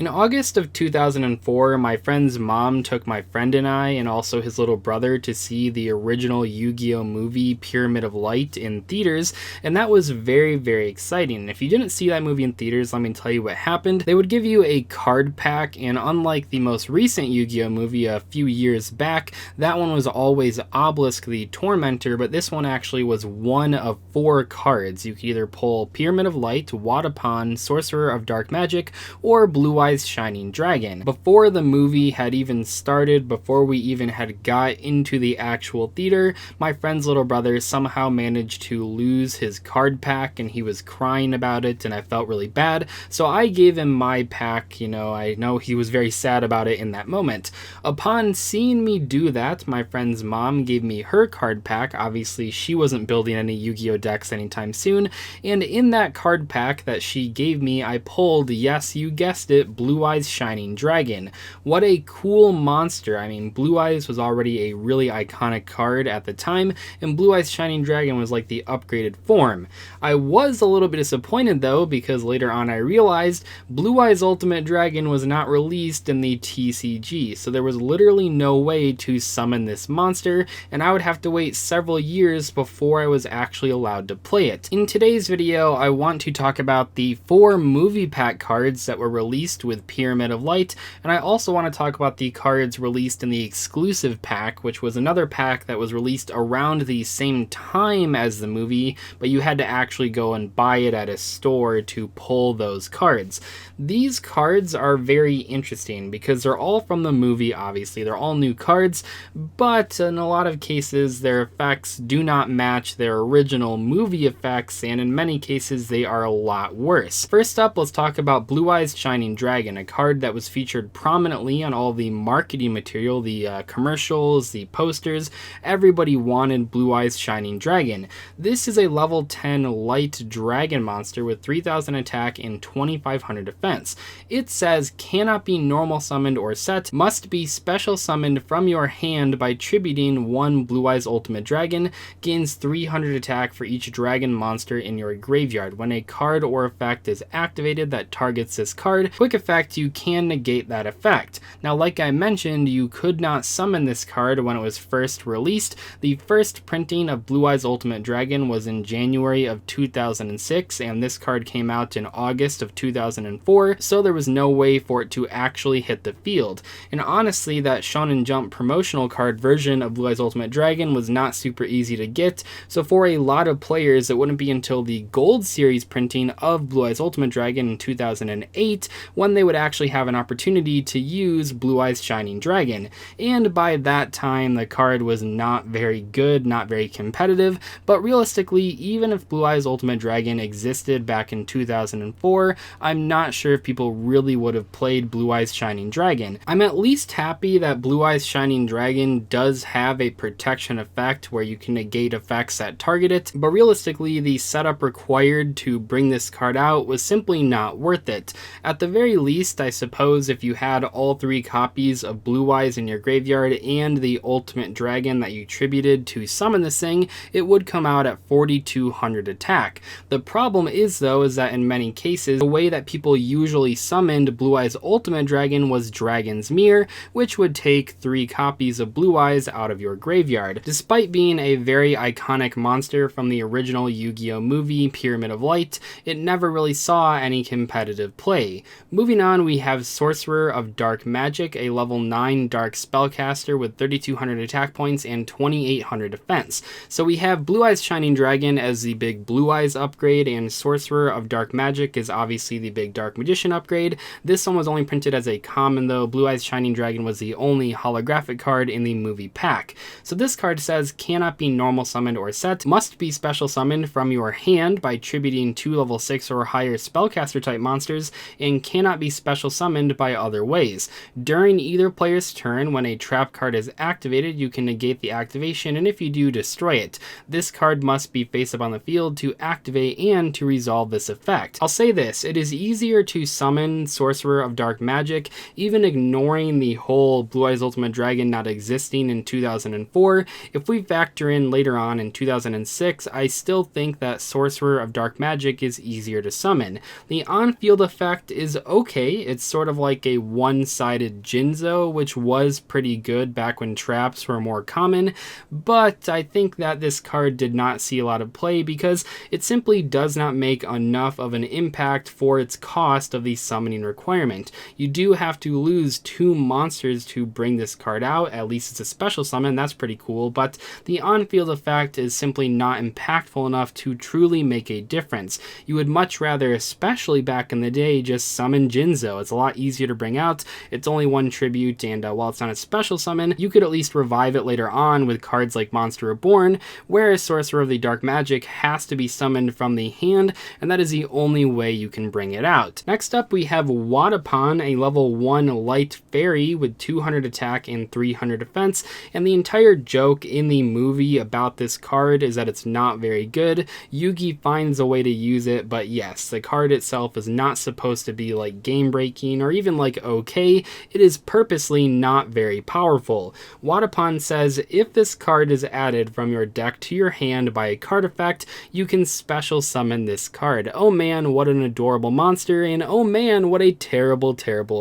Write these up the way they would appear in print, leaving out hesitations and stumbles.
In August of 2004, my friend's mom took my friend and I, and also his little brother, to see the original Yu-Gi-Oh movie Pyramid of Light in theaters, and that was very, very exciting. And if you didn't see that movie in theaters, let me tell you what happened. They would give you a card pack, and unlike the most recent Yu-Gi-Oh movie a few years back, that one was always Obelisk the Tormentor, but this one actually was one of 4 cards. You could either pull Pyramid of Light, Wadapon, Sorcerer of Dark Magic, or Blue Eyes Shining Dragon. Before the movie had even started, before we even had got into the actual theater, my friend's little brother somehow managed to lose his card pack, and he was crying about it, and I felt really bad, so I gave him my pack. I know he was very sad about it in that moment. Upon seeing me do that, my friend's mom gave me her card pack. Obviously, she wasn't building any Yu-Gi-Oh decks anytime soon, and in that card pack that she gave me, I pulled, yes, you guessed it, Blue Eyes Shining Dragon. What a cool monster. I mean, Blue Eyes was already a really iconic card at the time, and Blue Eyes Shining Dragon was like the upgraded form. I was a little bit disappointed though, because later on I realized Blue Eyes Ultimate Dragon was not released in the TCG, so there was literally no way to summon this monster, and I would have to wait several years before I was actually allowed to play it. In today's video, I want to talk about the 4 movie pack cards that were released with Pyramid of Light, and I also want to talk about the cards released in the exclusive pack, which was another pack that was released around the same time as the movie, but you had to actually go and buy it at a store to pull those cards. These cards are very interesting because they're all from the movie. Obviously they're all new cards, but in a lot of cases their effects do not match their original movie effects, and in many cases they are a lot worse. First up, let's talk about Blue Eyes Shining Dragon, a card that was featured prominently on all the marketing material, the commercials, the posters. Everybody wanted Blue Eyes Shining Dragon. This is a level 10 light dragon monster with 3000 attack and 2500 defense. It says cannot be normal summoned or set, must be special summoned from your hand by tributing 1 Blue Eyes Ultimate Dragon, gains 300 attack for each dragon monster in your graveyard. When a card or effect is activated that targets this card, quick effect, you can negate that effect. Now, like I mentioned, you could not summon this card when it was first released. The first printing of Blue Eyes Ultimate Dragon was in January of 2006, and this card came out in August of 2004, so there was no way for it to actually hit the field. And honestly, that Shonen Jump promotional card version of Blue Eyes Ultimate Dragon was not super easy to get, so for a lot of players, it wouldn't be until the Gold Series printing of Blue Eyes Ultimate Dragon in 2008 when they would actually have an opportunity to use Blue Eyes Shining Dragon. And by that time, the card was not very good, not very competitive, but realistically, even if Blue Eyes Ultimate Dragon existed back in 2004, I'm not sure if people really would have played Blue Eyes Shining Dragon. I'm at least happy that Blue Eyes Shining Dragon does have a protection effect where you can negate effects that target it, but realistically, the setup required to bring this card out was simply not worth it. At the very least, I suppose if you had all 3 copies of Blue Eyes in your graveyard and the Ultimate Dragon that you tributed to summon this thing, it would come out at 4200 attack. The problem is though, is that in many cases, the way that people usually summoned Blue Eyes Ultimate Dragon was Dragon's Mirror, which would take 3 copies of Blue Eyes out of your graveyard. Despite being a very iconic monster from the original Yu-Gi-Oh movie Pyramid of Light, it never really saw any competitive play. Moving on, we have Sorcerer of Dark Magic, a level 9 dark spellcaster with 3200 attack points and 2800 defense. So we have Blue Eyes Shining Dragon as the big Blue Eyes upgrade, and Sorcerer of Dark Magic is obviously the big Dark Magician upgrade. This one was only printed as a common though. Blue Eyes Shining Dragon was the only holographic card in the movie pack. So this card says cannot be normal summoned or set, must be special summoned from your hand by tributing 2 level 6 or higher spellcaster type monsters, and cannot be special summoned by other ways. During either player's turn, when a trap card is activated, you can negate the activation, and if you do, destroy it. This card must be face up on the field to activate and to resolve this effect. I'll say this, it is easier to summon Sorcerer of Dark Magic, even ignoring the whole Blue Eyes Ultimate Dragon not existing in 2004. If we factor in later on in 2006, I still think that Sorcerer of Dark Magic is easier to summon. The on-field effect is okay okay. It's sort of like a one-sided Jinzo, which was pretty good back when traps were more common, but I think that this card did not see a lot of play because it simply does not make enough of an impact for its cost of the summoning requirement. You do have to lose 2 monsters to bring this card out, at least it's a special summon, that's pretty cool, but the on-field effect is simply not impactful enough to truly make a difference. You would much rather, especially back in the day, just summon Jinzo. It's a lot easier to bring out, it's only 1 tribute, and while it's not a special summon, you could at least revive it later on with cards like Monster Reborn, whereas Sorcerer of the Dark Magic has to be summoned from the hand, and that is the only way you can bring it out. Next up we have Wadapon, a level 1 light fairy with 200 attack and 300 defense, and the entire joke in the movie about this card is that it's not very good. Yugi finds a way to use it, but yes, the card itself is not supposed to be like game breaking or even like okay, it is purposely not very powerful. Wadapon says if this card is added from your deck to your hand by a card effect, you can special summon this card. Oh man, what an adorable monster, and oh man, what a terrible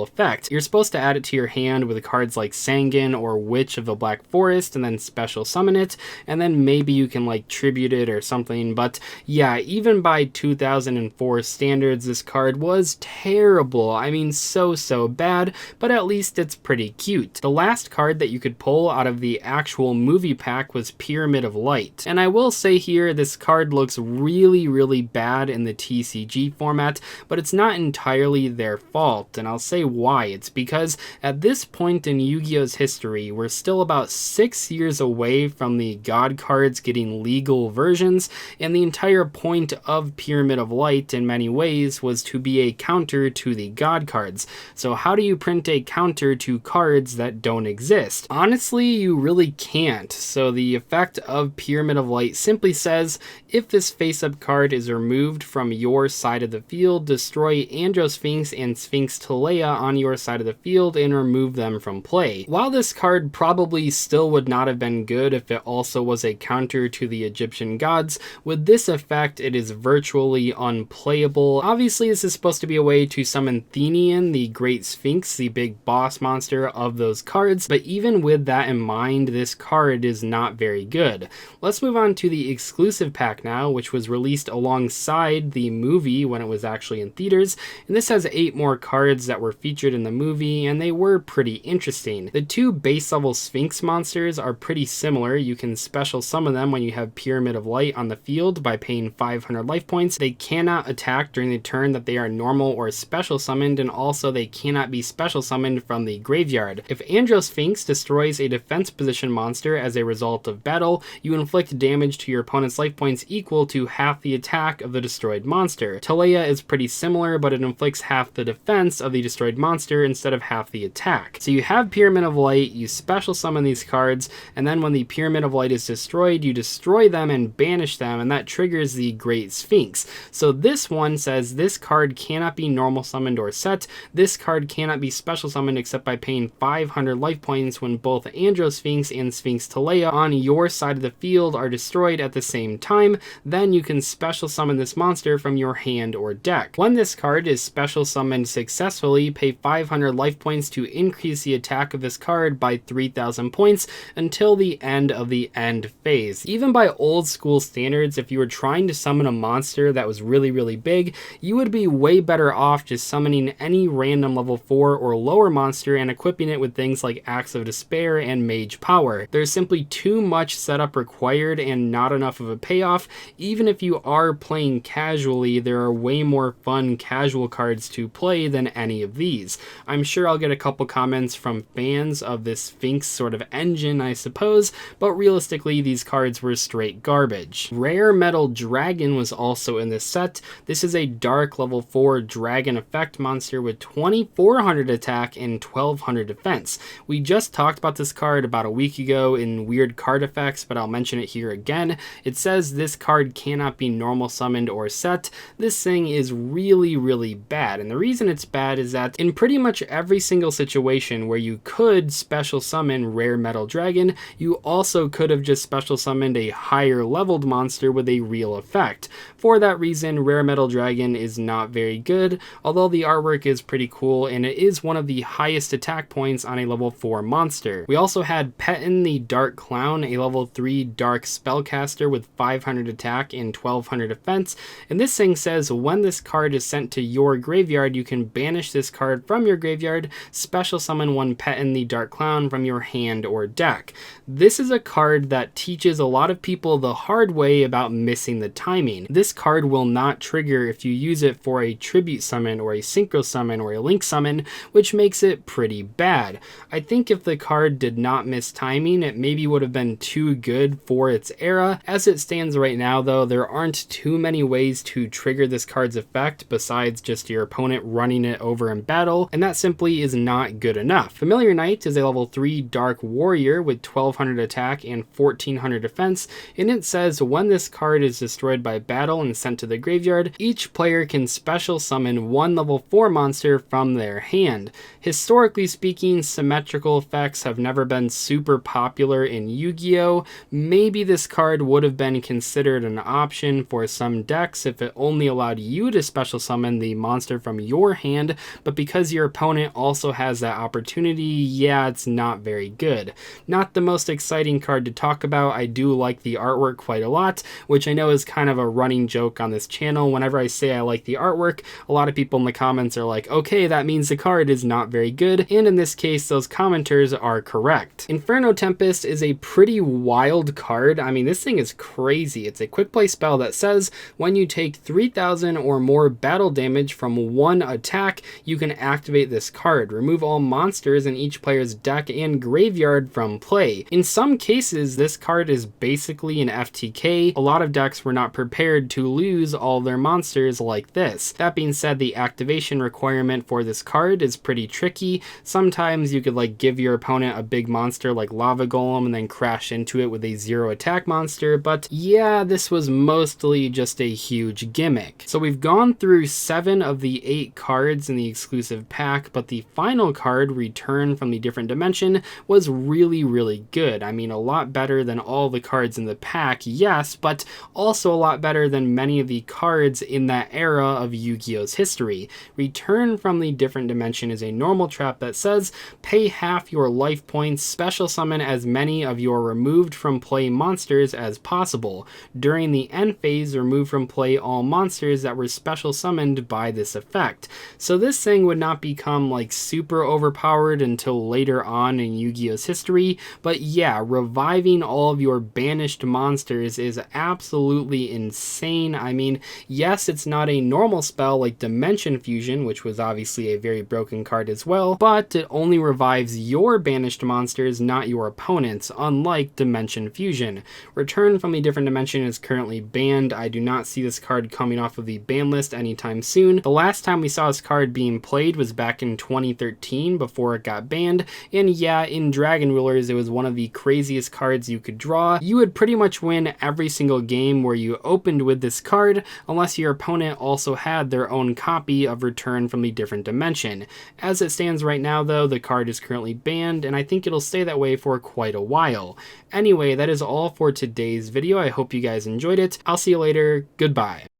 effect. You're supposed to add it to your hand with cards like Sangan or Witch of the Black Forest and then special summon it, and then maybe you can like tribute it or something, but yeah, even by 2004 standards, this card was terrible. I mean, so bad, but at least it's pretty cute. The last card that you could pull out of the actual movie pack was Pyramid of Light, and I will say here, this card looks really bad in the TCG format, but it's not entirely their fault, and I'll say why. It's because at this point in Yu-Gi-Oh's history, we're still about 6 years away from the God cards getting legal versions, and the entire point of Pyramid of Light in many ways was to be a counter to the God cards. So how do you print a counter to cards that don't exist? Honestly, you really can't. So the effect of Pyramid of Light simply says, if this face-up card is removed from your side of the field, destroy Androsphinx and Sphinx Telea on your side of the field and remove them from play. While this card probably still would not have been good if it also was a counter to the Egyptian gods, with this effect it is virtually unplayable. Obviously this is supposed to be a way to summon Thenian, the Great Sphinx, the big boss monster of those cards, but even with that in mind, this card is not very good. Let's move on to the exclusive pack now, which was released alongside the movie when it was actually in theaters, and this has 8 more cards that were featured in the movie, and they were pretty interesting. The 2 base level Sphinx monsters are pretty similar. You can special summon them when you have Pyramid of Light on the field by paying 500 life points. They cannot attack during the turn that they are normal or special summoned, and also they cannot be special summoned from the graveyard. If Androsphinx destroys a defense position monster as a result of battle, you inflict damage to your opponent's life points equal to half the attack of the destroyed monster. Telea is pretty similar, but it inflicts half the defense of the destroyed monster instead of half the attack. So you have Pyramid of Light, you special summon these cards, and then when the Pyramid of Light is destroyed, you destroy them and banish them, and that triggers the Great Sphinx. So this one says this card cannot be normal summoned or set. This card cannot be special summoned except by paying 500 life points when both Androsphinx and Sphinx Telea on your side of the field are destroyed at the same time. Then you can special summon this monster from your hand or deck. When this card is special summoned successfully, pay 500 life points to increase the attack of this card by 3000 points until the end of the end phase. Even by old school standards, if you were trying to summon a monster that was really big, you would be way better off just summoning any random level 4 or lower monster and equipping it with things like Axe of Despair and Mage Power. There's simply too much setup required and not enough of a payoff. Even if you are playing casually, there are way more fun casual cards to play than any of these. I'm sure I'll get a couple comments from fans of this Sphinx sort of engine, I suppose, but realistically these cards were straight garbage. Rare Metal Dragon was also in this set. This is a dark level 4 dragon effect monster with 2400 attack and 1200 defense. We just talked about this card about a week ago in weird card effects, but I'll mention it here again. It says this card cannot be normal summoned or set. This thing is really bad, and the reason it's bad is that in pretty much every single situation where you could special summon Rare Metal Dragon, you also could have just special summoned a higher leveled monster with a real effect. For that reason, Rare Metal Dragon is not very good, although the artwork is pretty cool, and it is one of the highest attack points on a level 4 monster. We also had Pettin the Dark Clown, a level 3 dark spellcaster with 500 attack and 1200 defense, and this thing says when this card is sent to your graveyard, you can banish this card from your graveyard, special summon one Pettin the Dark Clown from your hand or deck. This is a card that teaches a lot of people the hard way about missing the timing. This card will not trigger if you use it for a tribute summon or a synchro summon or a link summon, which makes it pretty bad. I think if the card did not miss timing, it maybe would have been too good for its era. As it stands right now though, there aren't too many ways to trigger this card's effect besides just your opponent running it over in battle, and that simply is not good enough. Familiar Knight is a level 3 dark warrior with 1200 attack and 1400 defense, and it says when this card is destroyed by battle and sent to the graveyard, each player can special summon one level 4 monster from their hand. Historically speaking, symmetrical effects have never been super popular in Yu-Gi-Oh! Maybe this card would have been considered an option for some decks if it only allowed you to special summon the monster from your hand, but because your opponent also has that opportunity, yeah, it's not very good. Not the most exciting card to talk about. I do like the artwork quite a lot, which I know is kind of a running joke on this channel. Whenever I say I like the artwork, a lot of people in the comments are like, okay, that means the card is not very good, and in this case, those commenters are correct. Inferno Tempest is a pretty wild card. I mean, this thing is crazy. It's a quick play spell that says when you take 3000 or more battle damage from one attack, you can activate this card. Remove all monsters in each player's deck and graveyard from play. In some cases, this card is basically an FTK. A lot of decks were not prepared to lose all their monsters like this. That being said, the activation requirement for this card is pretty tricky. Sometimes you could like give your opponent a big monster like Lava Golem and then crash into it with a 0 attack monster, but yeah, this was mostly just a huge gimmick. So we've gone through 7 of the 8 cards in the exclusive pack, but the final card, Return from the Different Dimension, was really good. I mean, a lot better than all the cards in the pack, yes, but also a lot better than many of the cards in that era of Yu-Gi-Oh's history. Return from the Different Dimension is a normal trap that says pay half your life points, special summon as many of your removed from play monsters as possible. During the end phase, remove from play all monsters that were special summoned by this effect. So this thing would not become like super overpowered until later on in Yu-Gi-Oh's history, but yeah, reviving all of your banished monsters is absolutely insane. I mean, yes, it's not a normal spell like Dimension Fusion, which was obviously a very broken card as well, but it only revives your banished monsters, not your opponent's, unlike Dimension Fusion. Return from the Different Dimension is currently banned. I do not see this card coming off of the ban list anytime soon. The last time we saw this card being played was back in 2013 before it got banned, and yeah, in Dragon Rulers it was one of the craziest cards you could draw. You would pretty much win every single game where you opened with this card, unless your opponent also had their own copy of Return from the Different Dimension. As it stands right now though, the card is currently banned, and I think it'll stay that way for quite a while. Anyway, that is all for today's video. I hope you guys enjoyed it. I'll see you later. Goodbye.